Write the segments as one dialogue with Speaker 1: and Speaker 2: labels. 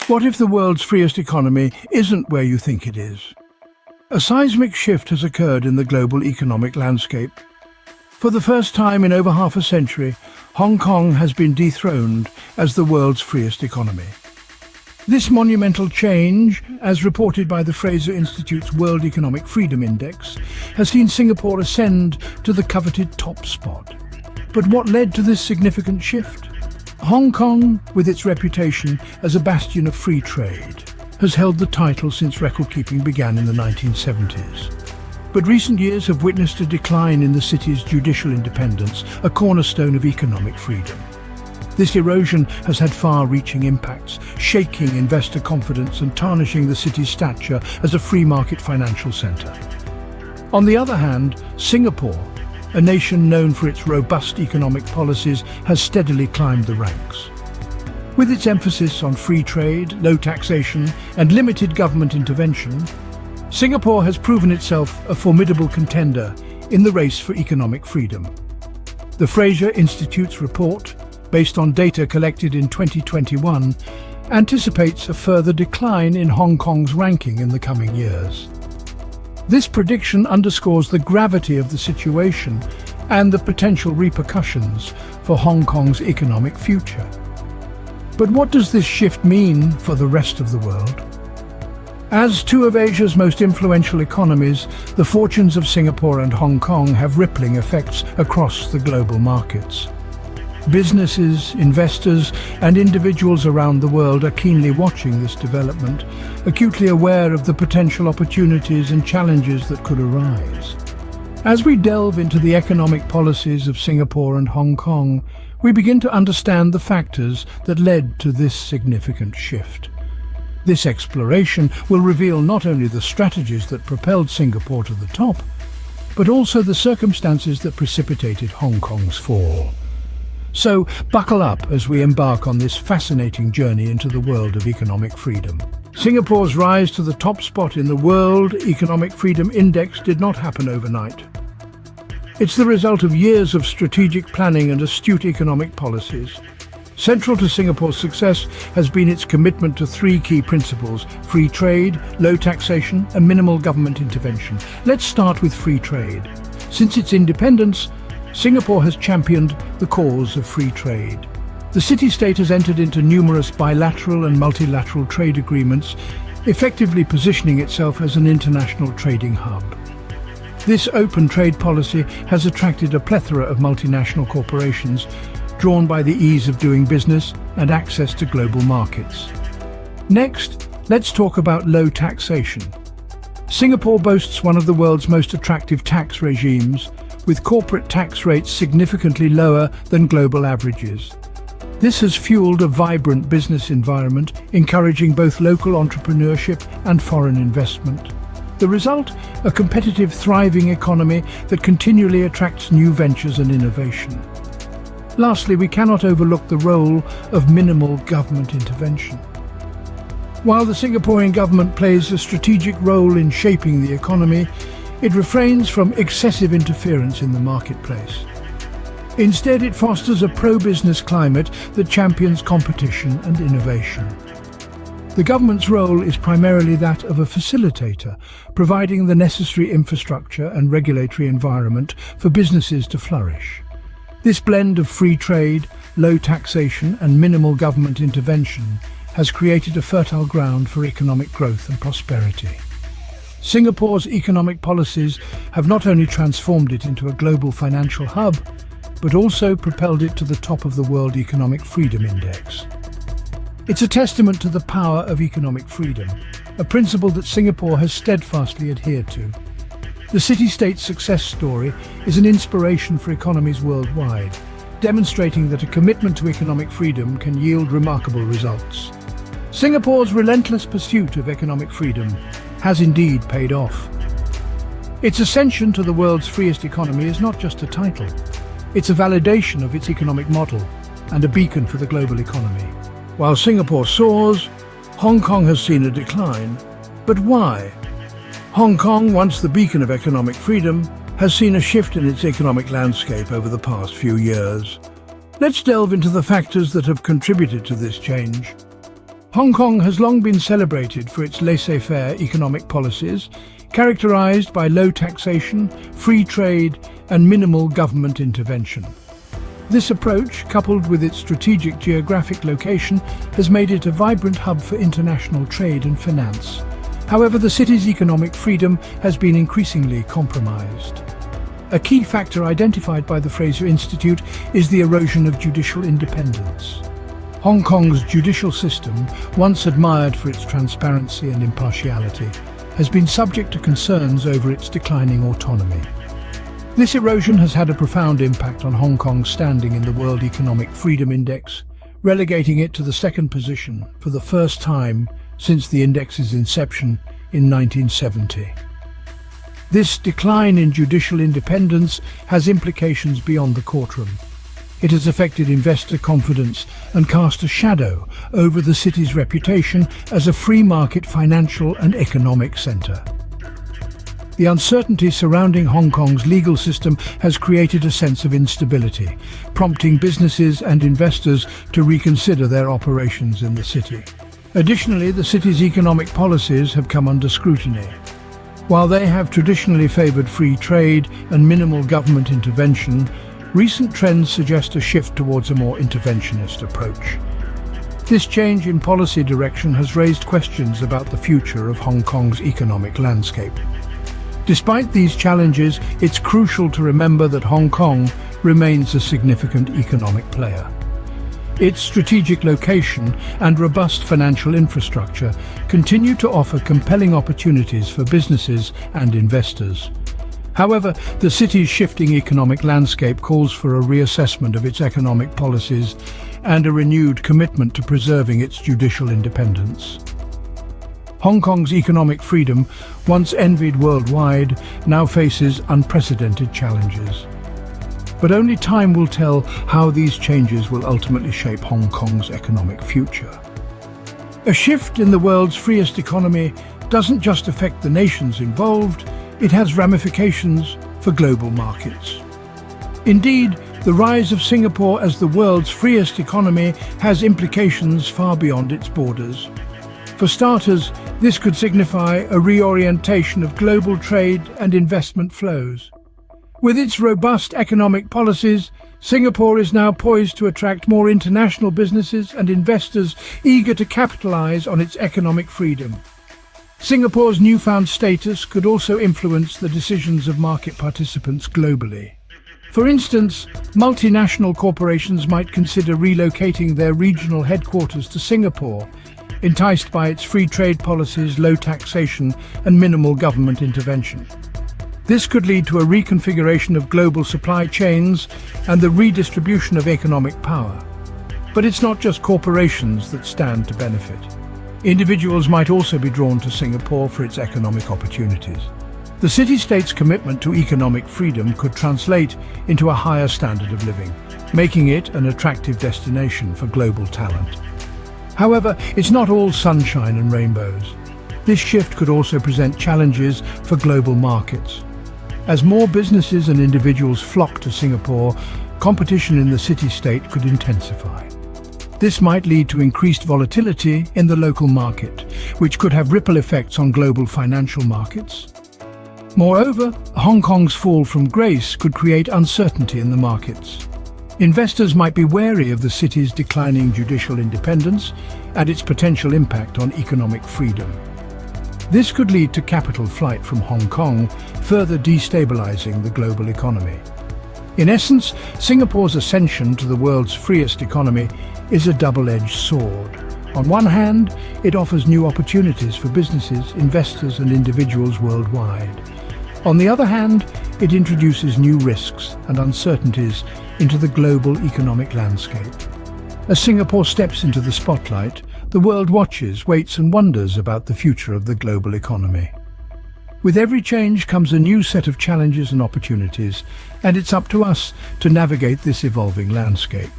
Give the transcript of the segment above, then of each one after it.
Speaker 1: What if the world's freest economy isn't where you think it is? A seismic shift has occurred in the global economic landscape. For the first time in over half a century, Hong Kong has been dethroned as the world's freest economy. This monumental change, as reported by the Fraser Institute's World Economic Freedom Index, has seen Singapore ascend to the coveted top spot. But what led to this significant shift? Hong Kong, with its reputation as a bastion of free trade, has held the title since record-keeping began in the 1970s. But recent years have witnessed a decline in the city's judicial independence, a cornerstone of economic freedom. This erosion has had far-reaching impacts, shaking investor confidence and tarnishing the city's stature as a free market financial centre. On the other hand, Singapore, a nation known for its robust economic policies, has steadily climbed the ranks. With its emphasis on free trade, low taxation, and limited government intervention, Singapore has proven itself a formidable contender in the race for economic freedom. The Fraser Institute's report, based on data collected in 2021, anticipates a further decline in Hong Kong's ranking in the coming years. This prediction underscores the gravity of the situation and the potential repercussions for Hong Kong's economic future. But what does this shift mean for the rest of the world? As two of Asia's most influential economies, the fortunes of Singapore and Hong Kong have rippling effects across the global markets. Businesses, investors, and individuals around the world are keenly watching this development, acutely aware of the potential opportunities and challenges that could arise. As we delve into the economic policies of Singapore and Hong Kong, we begin to understand the factors that led to this significant shift. This exploration will reveal not only the strategies that propelled Singapore to the top, but also the circumstances that precipitated Hong Kong's fall. So, buckle up as we embark on this fascinating journey into the world of economic freedom. Singapore's rise to the top spot in the World Economic Freedom Index did not happen overnight. It's the result of years of strategic planning and astute economic policies. Central to Singapore's success has been its commitment to three key principles: free trade, low taxation, and minimal government intervention. Let's start with free trade. Since its independence, Singapore has championed the cause of free trade. The city-state has entered into numerous bilateral and multilateral trade agreements, effectively positioning itself as an international trading hub. This open trade policy has attracted a plethora of multinational corporations, drawn by the ease of doing business and access to global markets. Next, let's talk about low taxation. Singapore boasts one of the world's most attractive tax regimes, with corporate tax rates significantly lower than global averages. This has fueled a vibrant business environment, encouraging both local entrepreneurship and foreign investment. The result? A competitive, thriving economy that continually attracts new ventures and innovation. Lastly, we cannot overlook the role of minimal government intervention. While the Singaporean government plays a strategic role in shaping the economy, it refrains from excessive interference in the marketplace. Instead, it fosters a pro-business climate that champions competition and innovation. The government's role is primarily that of a facilitator, providing the necessary infrastructure and regulatory environment for businesses to flourish. This blend of free trade, low taxation, and minimal government intervention has created a fertile ground for economic growth and prosperity. Singapore's economic policies have not only transformed it into a global financial hub, but also propelled it to the top of the World Economic Freedom Index. It's a testament to the power of economic freedom, a principle that Singapore has steadfastly adhered to. The city-state success story is an inspiration for economies worldwide, demonstrating that a commitment to economic freedom can yield remarkable results. Singapore's relentless pursuit of economic freedom has indeed paid off. Its ascension to the world's freest economy is not just a title. It's a validation of its economic model and a beacon for the global economy. While Singapore soars, Hong Kong has seen a decline. But why? Hong Kong, once the beacon of economic freedom, has seen a shift in its economic landscape over the past few years. Let's delve into the factors that have contributed to this change. Hong Kong has long been celebrated for its laissez-faire economic policies, characterized by low taxation, free trade, and minimal government intervention. This approach, coupled with its strategic geographic location, has made it a vibrant hub for international trade and finance. However, the city's economic freedom has been increasingly compromised. A key factor identified by the Fraser Institute is the erosion of judicial independence. Hong Kong's judicial system, once admired for its transparency and impartiality, has been subject to concerns over its declining autonomy. This erosion has had a profound impact on Hong Kong's standing in the World Economic Freedom Index, relegating it to the second position for the first time since the index's inception in 1970. This decline in judicial independence has implications beyond the courtroom. It has affected investor confidence and cast a shadow over the city's reputation as a free market financial and economic centre. The uncertainty surrounding Hong Kong's legal system has created a sense of instability, prompting businesses and investors to reconsider their operations in the city. Additionally, the city's economic policies have come under scrutiny. While they have traditionally favoured free trade and minimal government intervention, recent trends suggest a shift towards a more interventionist approach. This change in policy direction has raised questions about the future of Hong Kong's economic landscape. Despite these challenges, it's crucial to remember that Hong Kong remains a significant economic player. Its strategic location and robust financial infrastructure continue to offer compelling opportunities for businesses and investors. However, the city's shifting economic landscape calls for a reassessment of its economic policies and a renewed commitment to preserving its judicial independence. Hong Kong's economic freedom, once envied worldwide, now faces unprecedented challenges. But only time will tell how these changes will ultimately shape Hong Kong's economic future. A shift in the world's freest economy doesn't just affect the nations involved, it has ramifications for global markets. Indeed, the rise of Singapore as the world's freest economy has implications far beyond its borders. For starters, this could signify a reorientation of global trade and investment flows. With its robust economic policies, Singapore is now poised to attract more international businesses and investors eager to capitalize on its economic freedom. Singapore's newfound status could also influence the decisions of market participants globally. For instance, multinational corporations might consider relocating their regional headquarters to Singapore, enticed by its free trade policies, low taxation, and minimal government intervention. This could lead to a reconfiguration of global supply chains and the redistribution of economic power. But it's not just corporations that stand to benefit. Individuals might also be drawn to Singapore for its economic opportunities. The city-state's commitment to economic freedom could translate into a higher standard of living, making it an attractive destination for global talent. However, it's not all sunshine and rainbows. This shift could also present challenges for global markets. As more businesses and individuals flock to Singapore, competition in the city-state could intensify. This might lead to increased volatility in the local market, which could have ripple effects on global financial markets. Moreover, Hong Kong's fall from grace could create uncertainty in the markets. Investors might be wary of the city's declining judicial independence and its potential impact on economic freedom. This could lead to capital flight from Hong Kong, further destabilizing the global economy. In essence, Singapore's ascension to the world's freest economy is a double-edged sword. On one hand, it offers new opportunities for businesses, investors, and individuals worldwide. On the other hand, it introduces new risks and uncertainties into the global economic landscape. As Singapore steps into the spotlight, the world watches, waits, and wonders about the future of the global economy. With every change comes a new set of challenges and opportunities, and it's up to us to navigate this evolving landscape.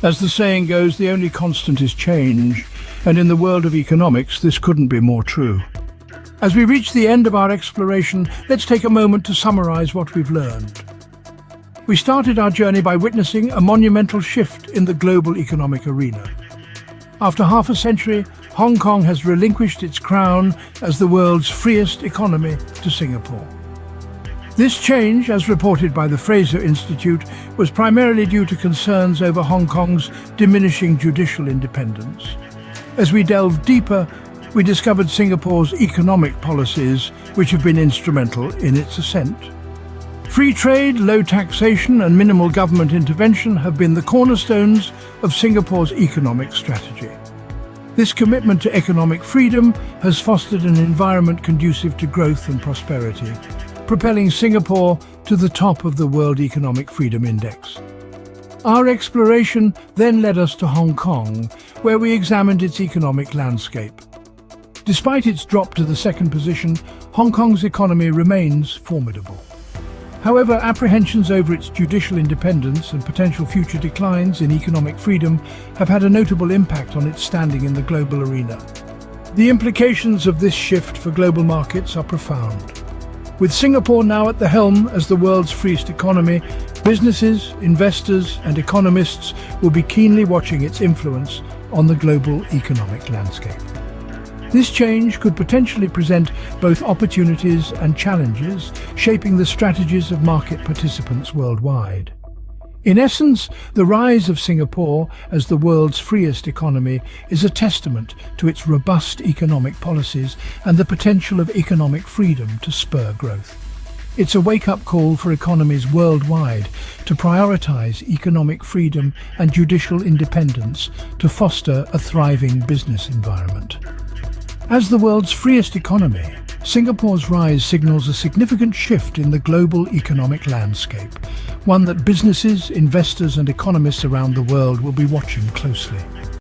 Speaker 1: As the saying goes, the only constant is change, and in the world of economics, this couldn't be more true. As we reach the end of our exploration, let's take a moment to summarize what we've learned. We started our journey by witnessing a monumental shift in the global economic arena. After half a century, Hong Kong has relinquished its crown as the world's freest economy to Singapore. This change, as reported by the Fraser Institute, was primarily due to concerns over Hong Kong's diminishing judicial independence. As we delved deeper, we discovered Singapore's economic policies, which have been instrumental in its ascent. Free trade, low taxation and minimal government intervention have been the cornerstones of Singapore's economic strategy. This commitment to economic freedom has fostered an environment conducive to growth and prosperity, propelling Singapore to the top of the World Economic Freedom Index. Our exploration then led us to Hong Kong, where we examined its economic landscape. Despite its drop to the second position, Hong Kong's economy remains formidable. However, apprehensions over its judicial independence and potential future declines in economic freedom have had a notable impact on its standing in the global arena. The implications of this shift for global markets are profound. With Singapore now at the helm as the world's freest economy, businesses, investors and economists will be keenly watching its influence on the global economic landscape. This change could potentially present both opportunities and challenges, shaping the strategies of market participants worldwide. In essence, the rise of Singapore as the world's freest economy is a testament to its robust economic policies and the potential of economic freedom to spur growth. It's a wake-up call for economies worldwide to prioritize economic freedom and judicial independence to foster a thriving business environment. As the world's freest economy, Singapore's rise signals a significant shift in the global economic landscape, one that businesses, investors and economists around the world will be watching closely.